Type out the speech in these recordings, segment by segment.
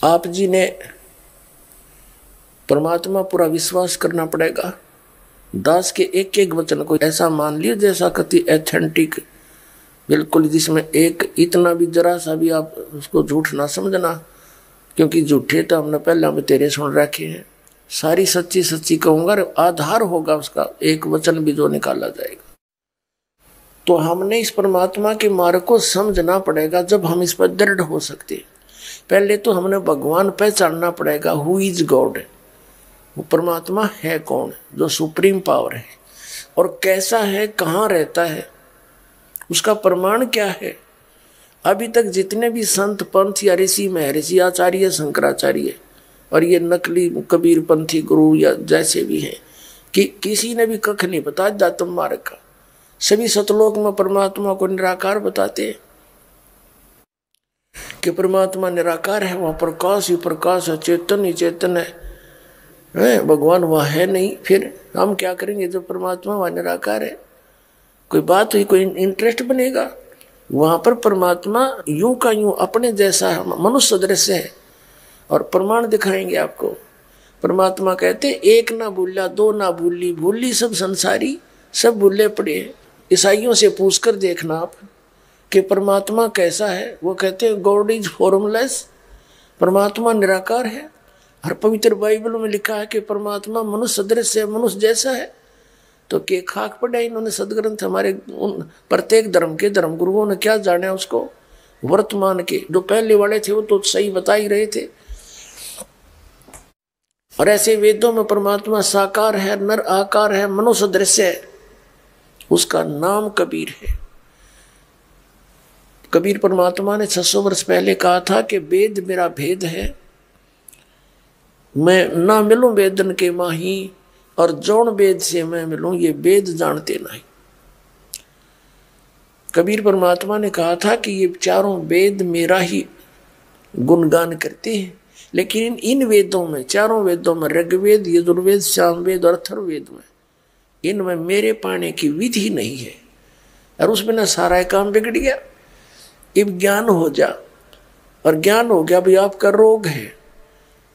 आप जी ने परमात्मा पूरा विश्वास करना पड़ेगा। दास के एक एक वचन को ऐसा मान लियो जैसा कति एथेंटिक, बिल्कुल, जिसमें एक इतना भी जरा सा भी आप उसको झूठ ना समझना, क्योंकि झूठे तो हमने पहले में तेरे सुन रखे हैं। सारी सच्ची सच्ची कहूंगा, आधार होगा उसका एक वचन भी जो निकाला जाएगा। तो हमने इस परमात्मा के मार्ग को समझना पड़ेगा। जब हम इस पर दृढ़ हो सकते, पहले तो हमने भगवान पहचानना पड़ेगा। हु इज गॉड, वो परमात्मा है कौन, जो सुप्रीम पावर है, और कैसा है, कहाँ रहता है, उसका प्रमाण क्या है। अभी तक जितने भी संत पंथ या ऋषि महर्षि आचार्य शंकराचार्य और ये नकली कबीर पंथी गुरु या जैसे भी हैं, कि किसी ने भी कख नहीं बताया दातम मार्ग का। सभी सतलोक में परमात्मा को निराकार बताते हैं कि परमात्मा निराकार है, वहां प्रकाश ही प्रकाश है, चेतन ही चेतन है, भगवान वह है नहीं। फिर हम क्या करेंगे जब परमात्मा वह निराकार है? कोई बात हुई, कोई इंटरेस्ट बनेगा? वहां पर परमात्मा यूं का यूं अपने जैसा मनुष्य दृश्य है, और प्रमाण दिखाएंगे आपको। परमात्मा कहते एक ना भूला, दो ना भूली, भूली सब संसारी, सब भूले पड़े। ईसाइयों से पूछकर देखना आप कि परमात्मा कैसा है। वो कहते हैं गॉड इज फॉर्मलेस, परमात्मा निराकार है। और पवित्र बाइबल में लिखा है कि परमात्मा मनुष्य सदृश है, मनुष्य जैसा है। तो के खाक पड़ा इन्होंने सदग्रंथ हमारे उन प्रत्येक धर्म के धर्म गुरुओं ने क्या जाना उसको। वर्तमान के जो पहले वाले थे वो तो सही बता ही रहे थे। और ऐसे वेदों में परमात्मा साकार है, नर आकार है, मनुष्य दृश्य है, उसका नाम कबीर है। कबीर परमात्मा ने 600 वर्ष पहले कहा था कि वेद मेरा भेद है, मैं ना मिलूं वेदन के माही, और जौन वेद से मैं मिलूं ये वेद जानते नहीं। कबीर परमात्मा ने कहा था कि ये चारों वेद मेरा ही गुणगान करते हैं, लेकिन इन वेदों में, चारों वेदों में, ऋग्वेद, यजुर्वेद, सामवेद और अथर्ववेद में, इनमें मेरे पाने की विधि नहीं है। और उसमें ना सारा काम बिगड़ गया। अब ज्ञान हो जा, और ज्ञान हो गया भाई आपका रोग है,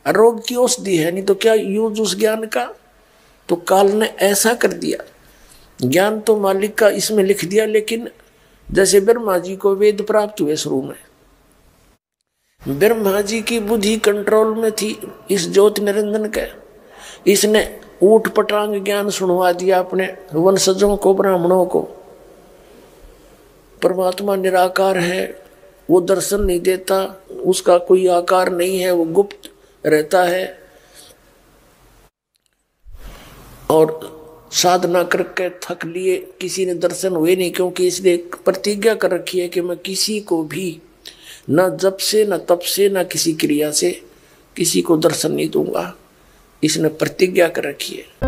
और रोग की औषधि है, नहीं तो क्या यूज उस ज्ञान का। तो काल ने ऐसा कर दिया, ज्ञान तो मालिक का इसमें लिख दिया, लेकिन जैसे ब्रह्मा जी को वेद प्राप्त हुए शुरू में, ब्रह्मा जी की बुद्धि कंट्रोल में थी इस ज्योति निरंजन के, इसने ऊट पटांग ज्ञान सुनवा दिया अपने वंशजों को, ब्राह्मणों को। परमात्मा निराकार है, वो दर्शन नहीं देता, उसका कोई आकार नहीं है, वो गुप्त रहता है। और साधना करके थक लिए, किसी ने दर्शन हुए नहीं, क्योंकि इसने प्रतिज्ञा कर रखी है कि मैं किसी को भी न जप से, न तप से, न किसी क्रिया से किसी को दर्शन नहीं दूंगा। इसने प्रतिज्ञा कर रखी है।